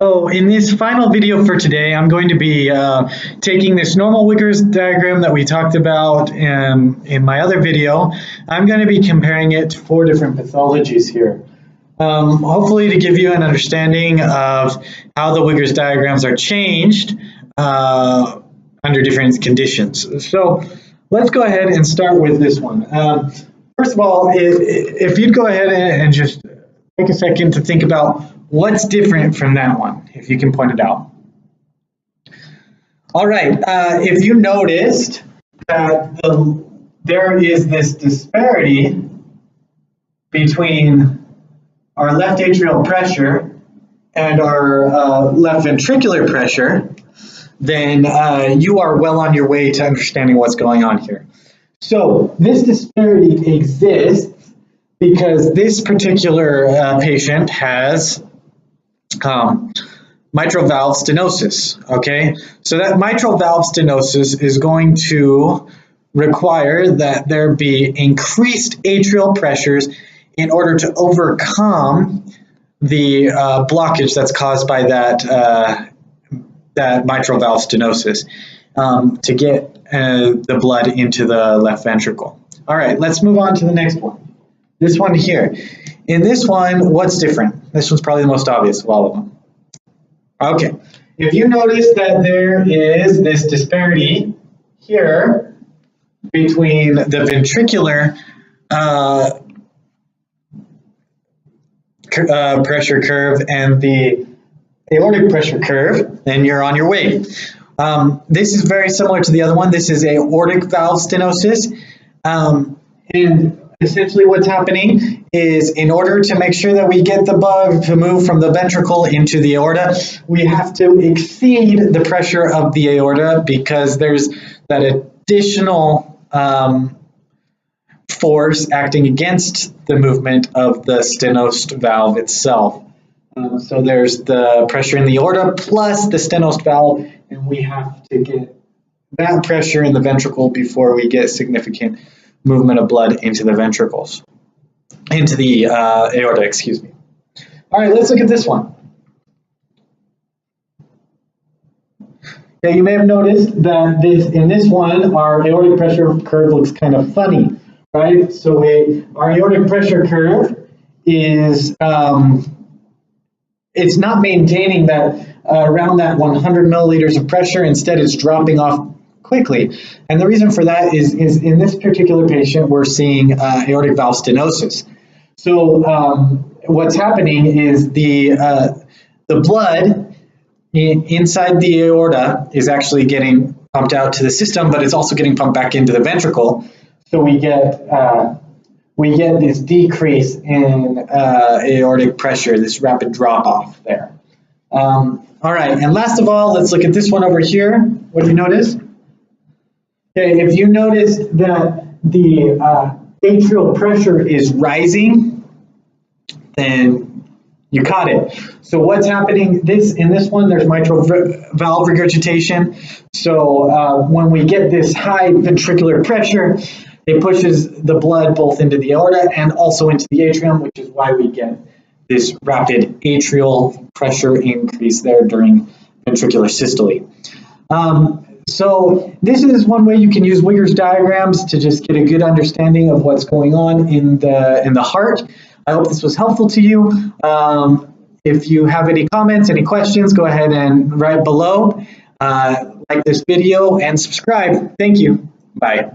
So in this final video for today, I'm going to be taking this normal Wigger's diagram that we talked about in my other video. I'm going to be comparing it to 4 different pathologies here. Hopefully to give you an understanding of how the Wigger's diagrams are changed under different conditions. So let's go ahead and start with this one. First of all, if you'd go ahead and just take a second to think about what's different from that one, if you can point it out. All right, if you noticed that there is this disparity between our left atrial pressure and our left ventricular pressure, then you are well on your way to understanding what's going on here. So this disparity exists because this particular patient has mitral valve stenosis, okay? So that mitral valve stenosis is going to require that there be increased atrial pressures in order to overcome the blockage that's caused by that mitral valve stenosis to get the blood into the left ventricle. All right, let's move on to the next one. This one here. In this one, what's different? This one's probably the most obvious of all of them. Okay, if you notice that there is this disparity here between the ventricular pressure curve and the aortic pressure curve, then you're on your way. This is very similar to the other one. This is aortic valve stenosis. And essentially what's happening is, in order to make sure that we get the blood to move from the ventricle into the aorta, we have to exceed the pressure of the aorta because there's that additional force acting against the movement of the stenosed valve itself. So there's the pressure in the aorta plus the stenosed valve, and we have to get that pressure in the ventricle before we get significant movement of blood into the ventricles, into the aorta, excuse me. All right, let's look at this one. Okay, you may have noticed that in this one, our aortic pressure curve looks kind of funny, right? So our aortic pressure curve is, it's not maintaining that around that 100 milliliters of pressure. Instead, it's dropping off quickly. And the reason for that is in this particular patient, we're seeing aortic valve stenosis. So what's happening is the blood inside the aorta is actually getting pumped out to the system, but it's also getting pumped back into the ventricle. So we get this decrease in aortic pressure, this rapid drop off there. All right, and last of all, let's look at this one over here. What do you notice? Okay, if you notice that the atrial pressure is rising, then you caught it. So what's happening in this one, there's mitral valve regurgitation. So when we get this high ventricular pressure, it pushes the blood both into the aorta and also into the atrium, which is why we get this rapid atrial pressure increase there during ventricular systole. So this is one way you can use Wigger's diagrams to just get a good understanding of what's going on in the heart. I hope this was helpful to you. If you have any comments, any questions, go ahead and write below. Like this video and subscribe. Thank you. Bye.